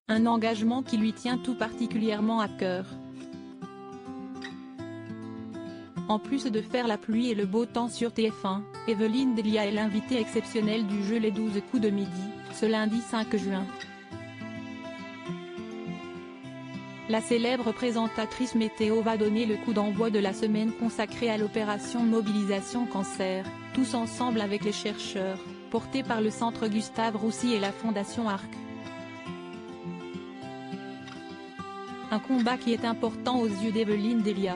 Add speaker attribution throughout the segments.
Speaker 1: un engagement qui lui tient tout particulièrement à cœur. En plus de faire la pluie et le beau temps sur TF1, Evelyne Delia est l'invitée exceptionnelle du jeu Les 12 coups de midi, ce lundi 5 juin. La célèbre présentatrice météo va donner le coup d'envoi de la semaine consacrée à l'opération Mobilisation Cancer, Tous ensemble avec les chercheurs, portée par le Centre Gustave Roussy et la Fondation Arc. Un combat qui est important aux yeux d'Evelyne Delia.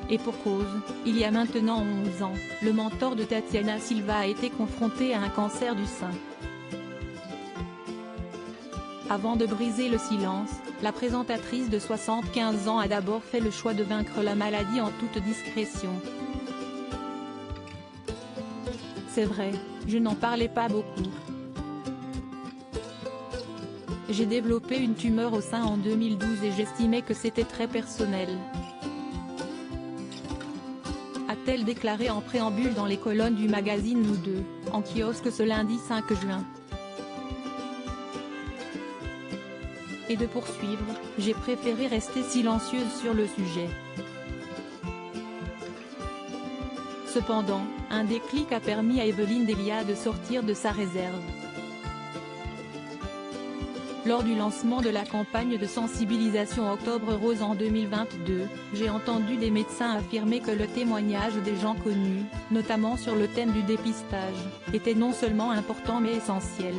Speaker 1: Et pour cause, il y a maintenant 11 ans, le mentor de Tatiana Silva a été confronté à un cancer du sein. Avant de briser le silence, la présentatrice de 75 ans a d'abord fait le choix de vaincre la maladie en toute discrétion. C'est vrai, je n'en parlais pas beaucoup. J'ai développé une tumeur au sein en 2012 et j'estimais que c'était très personnel, a-t-elle déclaré en préambule dans les colonnes du magazine Nous Deux, en kiosque ce lundi 5 juin. Et de poursuivre, j'ai préféré rester silencieuse sur le sujet. Cependant, un déclic a permis à Evelyne Delia de sortir de sa réserve. Lors du lancement de la campagne de sensibilisation Octobre Rose en 2022, j'ai entendu des médecins affirmer que le témoignage des gens connus, notamment sur le thème du dépistage, était non seulement important mais essentiel.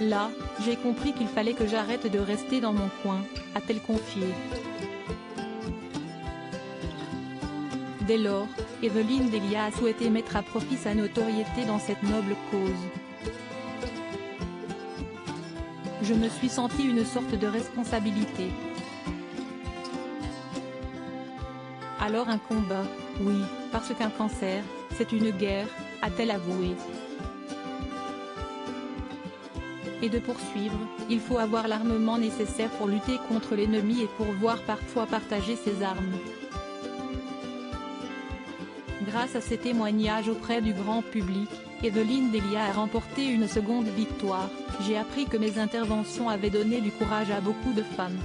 Speaker 1: Là, j'ai compris qu'il fallait que j'arrête de rester dans mon coin, a-t-elle confié. Dès lors, Evelyne Delia a souhaité mettre à profit sa notoriété dans cette noble cause. Je me suis sentie une sorte de responsabilité. Alors un combat, oui, parce qu'un cancer, c'est une guerre, a-t-elle avoué. Et de poursuivre, il faut avoir l'armement nécessaire pour lutter contre l'ennemi et pour parfois partager ses armes. Grâce à ses témoignages auprès du grand public, Evelyne Delia a remporté une seconde victoire. J'ai appris que mes interventions avaient donné du courage à beaucoup de femmes,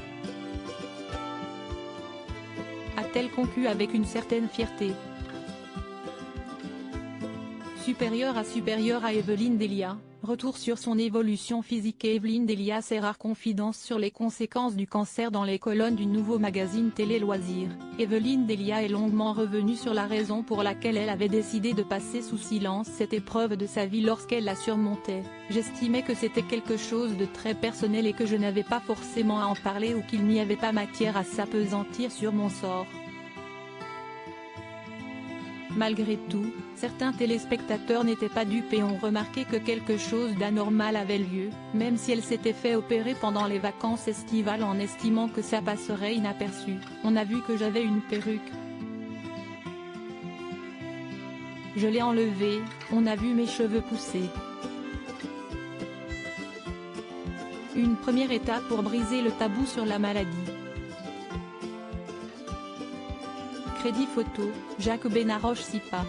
Speaker 1: a-t-elle conclu avec une certaine fierté. Supérieure à Evelyne Delia, retour sur son évolution physique et Evelyne Delia ses rares confidences sur les conséquences du cancer dans les colonnes du nouveau magazine Télé Loisirs. Evelyne Delia est longuement revenue sur la raison pour laquelle elle avait décidé de passer sous silence cette épreuve de sa vie lorsqu'elle la surmontait. J'estimais que c'était quelque chose de très personnel et que je n'avais pas forcément à en parler ou qu'il n'y avait pas matière à s'appesantir sur mon sort. Malgré tout, certains téléspectateurs n'étaient pas dupes et ont remarqué que quelque chose d'anormal avait lieu, même si elle s'était fait opérer pendant les vacances estivales en estimant que ça passerait inaperçu. On a vu que j'avais une perruque. Je l'ai enlevée, on a vu mes cheveux pousser. Une première étape pour briser le tabou sur la maladie. Crédit photo, Jacques Benaroche Sipa.